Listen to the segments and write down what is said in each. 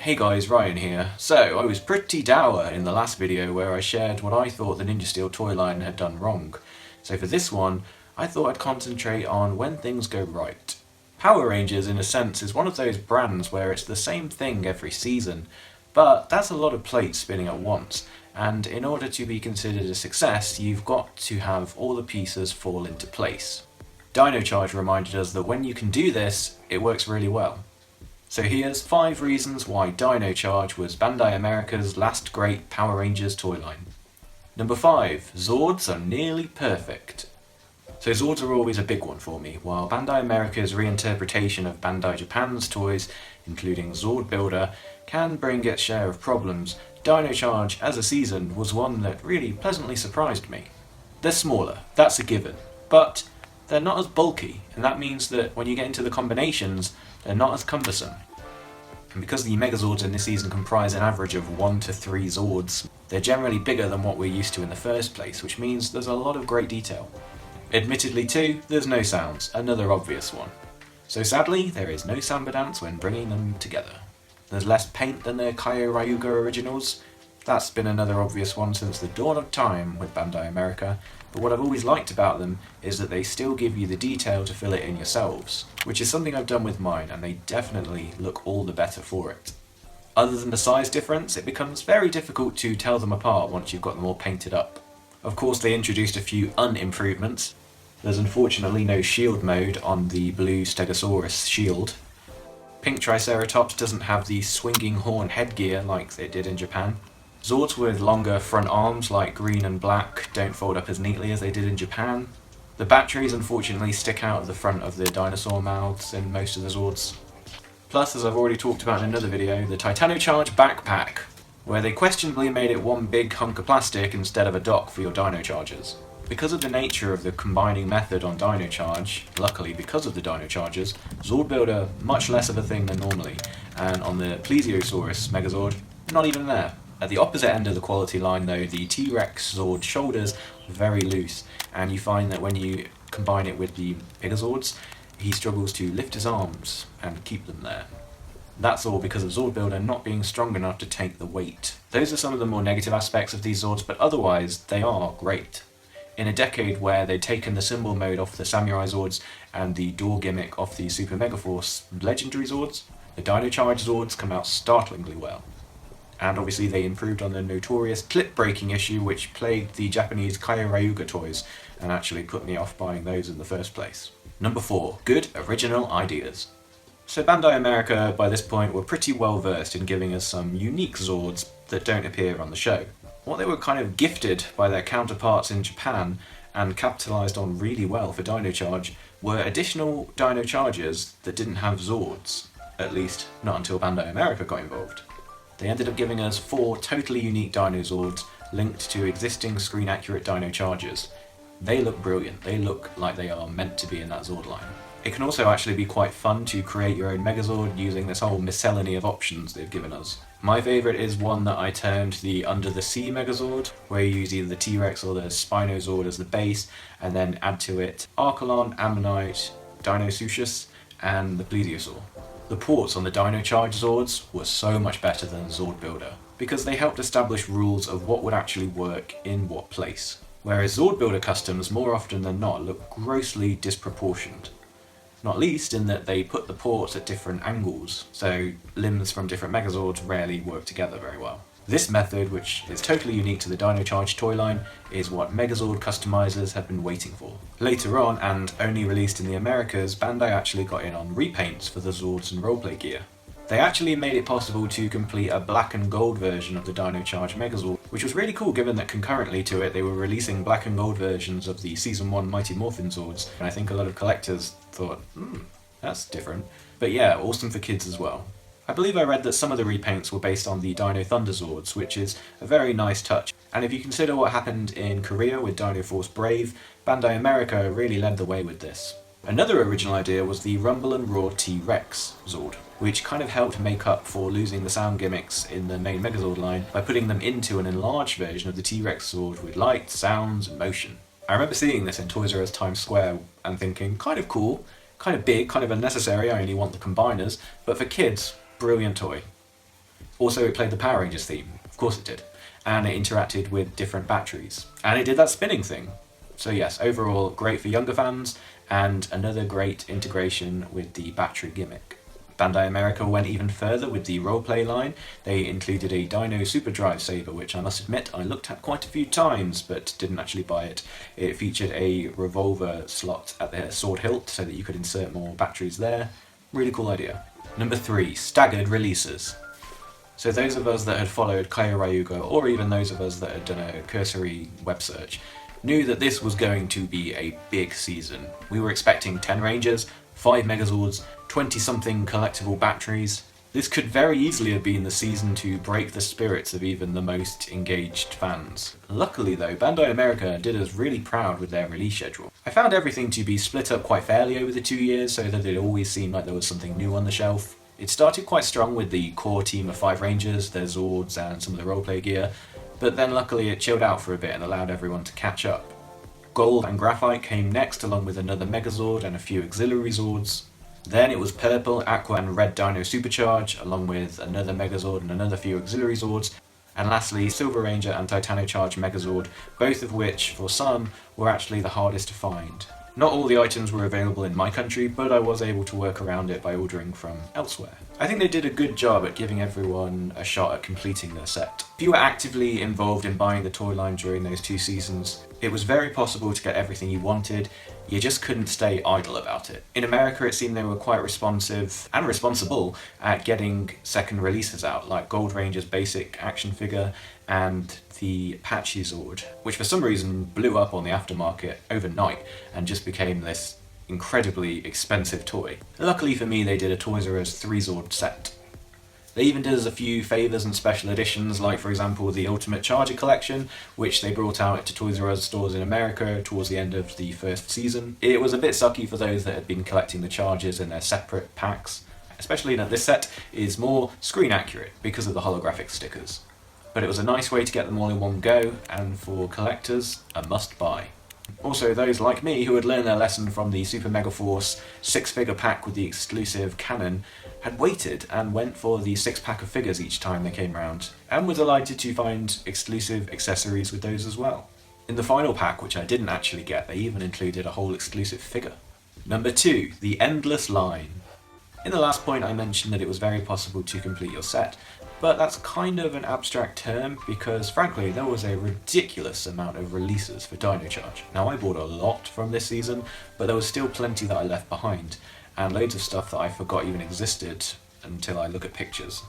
Hey guys, Ryan here. So, I was pretty dour in the last video where I shared what I thought the Ninja Steel toy line had done wrong. So for this one, I thought I'd concentrate on when things go right. Power Rangers, in a sense, is one of those brands where it's the same thing every season, but that's a lot of plates spinning at once, and in order to be considered a success, you've got to have all the pieces fall into place. Dino Charge reminded us that when you can do this, it works really well. So here's 5 reasons why Dino Charge was Bandai America's last great Power Rangers toy line. Number 5. Zords are nearly perfect. So Zords are always a big one for me. While Bandai America's reinterpretation of Bandai Japan's toys, including Zord Builder, can bring its share of problems, Dino Charge as a season was one that really pleasantly surprised me. They're smaller, that's a given, but they're not as bulky, and that means that when you get into the combinations, they're not as cumbersome. And because the Megazords in this season comprise an average of 1 to 3 Zords, they're generally bigger than what we're used to in the first place, which means there's a lot of great detail. Admittedly too, there's no sounds, another obvious one. So sadly, there is no samba dance when bringing them together. There's less paint than the Kaio Ryuga originals. That's been another obvious one since the dawn of time with Bandai America, but what I've always liked about them is that they still give you the detail to fill it in yourselves, which is something I've done with mine, and they definitely look all the better for it. Other than the size difference, it becomes very difficult to tell them apart once you've got them all painted up. Of course, they introduced a few unimprovements. There's unfortunately no shield mode on the blue Stegosaurus shield. Pink Triceratops doesn't have the swinging horn headgear like they did in Japan. Zords with longer front arms like green and black don't fold up as neatly as they did in Japan. The batteries unfortunately stick out of the front of the dinosaur mouths in most of the Zords. Plus, as I've already talked about in another video, the Dino Charge backpack, where they questionably made it one big hunk of plastic instead of a dock for your Dino Chargers. Because of the nature of the combining method on Dino Charge, luckily because of the Dino Chargers, Zord Builder much less of a thing than normally, and on the Plesiosaurus Megazord, not even there. At the opposite end of the quality line though, the T-Rex Zord shoulders are very loose, and you find that when you combine it with the bigger Zords, he struggles to lift his arms and keep them there. That's all because of Zord Builder not being strong enough to take the weight. Those are some of the more negative aspects of these Zords, but otherwise they are great. In a decade where they'd taken the symbol mode off the Samurai Zords and the door gimmick off the Super Megaforce Legendary Zords, the Dino Charge Zords come out startlingly well. And obviously they improved on the notorious clip breaking issue which plagued the Japanese Kaio Ryuga toys and actually put me off buying those in the first place. Number 4. Good original ideas. So Bandai America by this point were pretty well versed in giving us some unique Zords that don't appear on the show. What they were kind of gifted by their counterparts in Japan and capitalised on really well for Dino Charge were additional Dino Chargers that didn't have Zords, at least not until Bandai America got involved. They ended up giving us 4 totally unique Dino Zords linked to existing screen-accurate Dino Chargers. They look brilliant, they look like they are meant to be in that Zord line. It can also actually be quite fun to create your own Megazord using this whole miscellany of options they've given us. My favourite is one that I termed the Under the Sea Megazord, where you use either the T-Rex or the Spinozord as the base, and then add to it Archelon, Ammonite, Dinosuchus, and the Plesiosaur. The ports on the Dino Charge Zords were so much better than Zord Builder, because they helped establish rules of what would actually work in what place. Whereas Zord Builder customs more often than not look grossly disproportioned. Not least in that they put the ports at different angles, so limbs from different Megazords rarely work together very well. This method, which is totally unique to the Dino Charge toy line, is what Megazord customizers have been waiting for. Later on, and only released in the Americas, Bandai actually got in on repaints for the Zords and roleplay gear. They actually made it possible to complete a black and gold version of the Dino Charge Megazord, which was really cool given that concurrently to it they were releasing black and gold versions of the Season 1 Mighty Morphin Zords, and I think a lot of collectors thought, that's different. But yeah, awesome for kids as well. I believe I read that some of the repaints were based on the Dino Thunder Zords, which is a very nice touch. And if you consider what happened in Korea with Dino Force Brave, Bandai America really led the way with this. Another original idea was the Rumble and Roar T-Rex Zord, which kind of helped make up for losing the sound gimmicks in the main Megazord line by putting them into an enlarged version of the T-Rex Zord with light, sounds, and motion. I remember seeing this in Toys R Us Times Square and thinking, kind of cool, kind of big, kind of unnecessary, I only want the combiners, but for kids, brilliant toy. Also, it played the Power Rangers theme, of course it did, and it interacted with different batteries, and it did that spinning thing. So yes, overall, great for younger fans, and another great integration with the battery gimmick. Bandai America went even further with the roleplay line. They included a Dino Superdrive saber, which I must admit I looked at quite a few times, but didn't actually buy it. It featured a revolver slot at the sword hilt, so that you could insert more batteries there. Really cool idea. Number 3, staggered releases. So those of us that had followed Kaiyo Ryuga, or even those of us that had done a cursory web search, knew that this was going to be a big season. We were expecting 10 Rangers, 5 Megazords, 20-something collectible batteries. This could very easily have been the season to break the spirits of even the most engaged fans. Luckily though, Bandai America did us really proud with their release schedule. I found everything to be split up quite fairly over the 2 years, so that it always seemed like there was something new on the shelf. It started quite strong with the core team of 5 Rangers, their Zords and some of the roleplay gear, but then luckily it chilled out for a bit and allowed everyone to catch up. Gold and Graphite came next, along with another Megazord and a few auxiliary Zords. Then it was Purple, Aqua and Red Dino Supercharge, along with another Megazord and another few auxiliary Zords. And lastly, Silver Ranger and Titano Charge Megazord, both of which, for some, were actually the hardest to find. Not all the items were available in my country, but I was able to work around it by ordering from elsewhere. I think they did a good job at giving everyone a shot at completing their set. If you were actively involved in buying the toy line during those 2 seasons, it was very possible to get everything you wanted. You just couldn't stay idle about it. In America, it seemed they were quite responsive and responsible at getting second releases out, like Gold Ranger's basic action figure and the Patchy Zord, which for some reason blew up on the aftermarket overnight and just became this incredibly expensive toy. Luckily for me, they did a Toys R Us 3-Zord set. They even did us a few favours and special editions, like for example the Ultimate Charger collection, which they brought out to Toys R Us stores in America towards the end of the first season. It was a bit sucky for those that had been collecting the Chargers in their separate packs, especially that this set is more screen accurate because of the holographic stickers. But it was a nice way to get them all in one go, and for collectors, a must buy. Also, those like me who had learned their lesson from the Super Mega Force 6-figure pack with the exclusive cannon had waited and went for the 6-pack of figures each time they came round, and were delighted to find exclusive accessories with those as well. In the final pack, which I didn't actually get, they even included a whole exclusive figure. Number 2, the Endless Line. In the last point I mentioned that it was very possible to complete your set, but that's kind of an abstract term because frankly there was a ridiculous amount of releases for Dino Charge. Now I bought a lot from this season, but there was still plenty that I left behind, and loads of stuff that I forgot even existed until I look at pictures.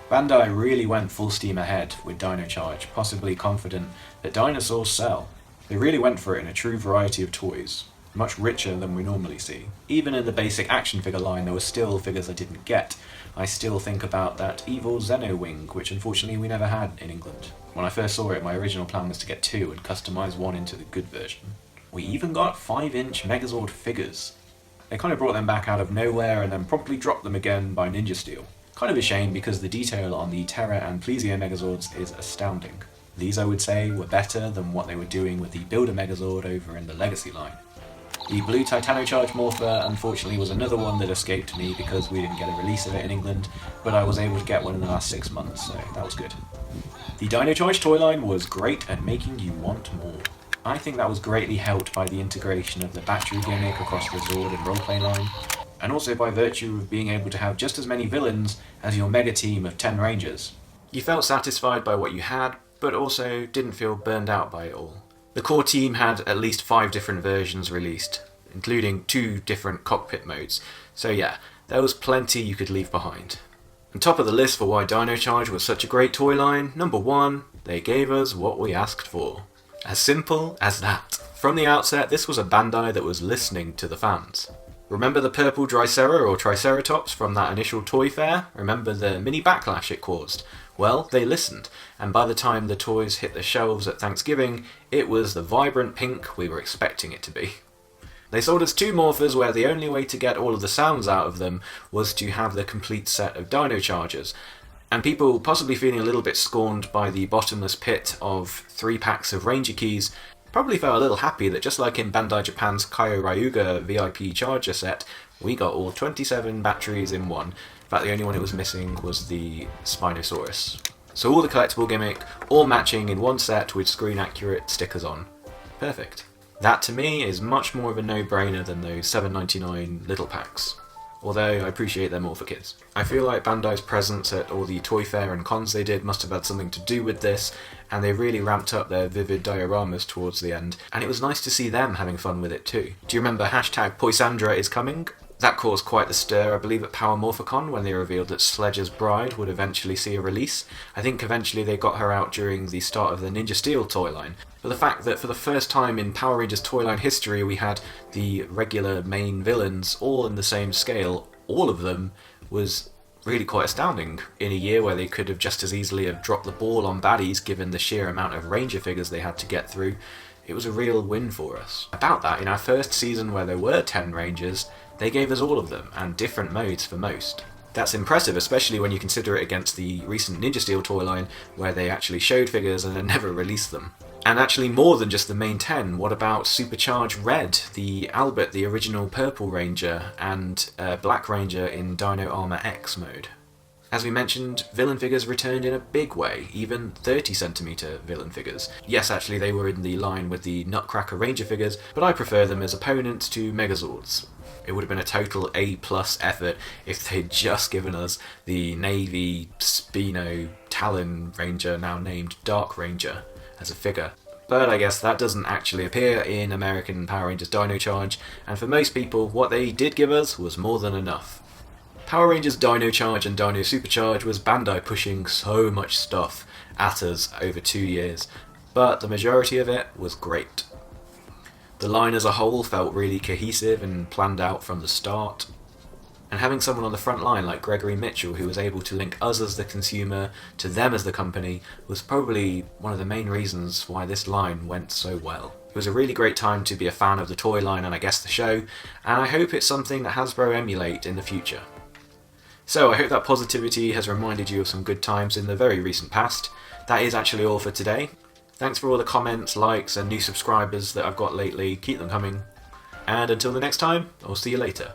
Bandai really went full steam ahead with Dino Charge, possibly confident that dinosaurs sell. They really went for it in a true variety of toys, much richer than we normally see. Even in the basic action figure line there were still figures I didn't get. I still think about that evil Zeno Wing, which unfortunately we never had in England. When I first saw it, my original plan was to get 2 and customise 1 into the good version. We even got 5-inch Megazord figures. They kind of brought them back out of nowhere and then promptly dropped them again by Ninja Steel. Kind of a shame because the detail on the Terra and Plesio Megazords is astounding. These I would say were better than what they were doing with the Builder Megazord over in the Legacy line. The blue Titano Charge Morpher unfortunately was another one that escaped me because we didn't get a release of it in England, but I was able to get one in the last 6 months, so that was good. The Dino Charge toy line was great at making you want more. I think that was greatly helped by the integration of the battery gimmick across the Zord and roleplay line, and also by virtue of being able to have just as many villains as your mega team of 10 Rangers. You felt satisfied by what you had, but also didn't feel burned out by it all. The core team had at least 5 different versions released, including 2 different cockpit modes, so yeah, there was plenty you could leave behind. On top of the list for why Dino Charge was such a great toy line, number 1, they gave us what we asked for. As simple as that. From the outset, this was a Bandai that was listening to the fans. Remember the purple Dricera or Triceratops from that initial toy fair? Remember the mini backlash it caused? Well, they listened, and by the time the toys hit the shelves at Thanksgiving, it was the vibrant pink we were expecting it to be. They sold us 2 morphers where the only way to get all of the sounds out of them was to have the complete set of Dino Chargers, and people possibly feeling a little bit scorned by the bottomless pit of 3 packs of Ranger keys probably felt a little happy that just like in Bandai Japan's Kaiyo Ryuga VIP Charger set, we got all 27 batteries in one, In fact, the only one it was missing was the Spinosaurus. So all the collectible gimmick, all matching in one set with screen accurate stickers on. Perfect. That to me is much more of a no-brainer than those $7.99 little packs. Although I appreciate them more for kids. I feel like Bandai's presence at all the toy fair and cons they did must have had something to do with this, and they really ramped up their vivid dioramas towards the end, and it was nice to see them having fun with it too. Do you remember #Poisandra is coming? That caused quite the stir, I believe, at Power Morphicon when they revealed that Sledge's Bride would eventually see a release. I think eventually they got her out during the start of the Ninja Steel toy line. But the fact that for the first time in Power Rangers toy line history we had the regular main villains all in the same scale, all of them, was really quite astounding. In a year where they could have just as easily have dropped the ball on baddies given the sheer amount of Ranger figures they had to get through, it was a real win for us. About that, in our first season where there were 10 Rangers, they gave us all of them, and different modes for most. That's impressive, especially when you consider it against the recent Ninja Steel toy line, where they actually showed figures and then never released them. And actually more than just the main 10, what about Supercharged Red, the Albert, the original Purple Ranger, and Black Ranger in Dino Armor X mode? As we mentioned, villain figures returned in a big way, even 30cm villain figures. Yes, actually they were in the line with the Nutcracker Ranger figures, but I prefer them as opponents to Megazords. It would have been a total A+ effort if they'd just given us the Navy Spino Talon Ranger, now named Dark Ranger, as a figure. But I guess that doesn't actually appear in American Power Rangers Dino Charge, and for most people, what they did give us was more than enough. Power Rangers Dino Charge and Dino Supercharge was Bandai pushing so much stuff at us over 2 years, but the majority of it was great. The line as a whole felt really cohesive and planned out from the start. And having someone on the front line like Gregory Mitchell who was able to link us as the consumer to them as the company was probably one of the main reasons why this line went so well. It was a really great time to be a fan of the toy line and I guess the show, and I hope it's something that Hasbro emulate in the future. So I hope that positivity has reminded you of some good times in the very recent past. That is actually all for today. Thanks for all the comments, likes and new subscribers that I've got lately. Keep them coming. And until the next time, I'll see you later.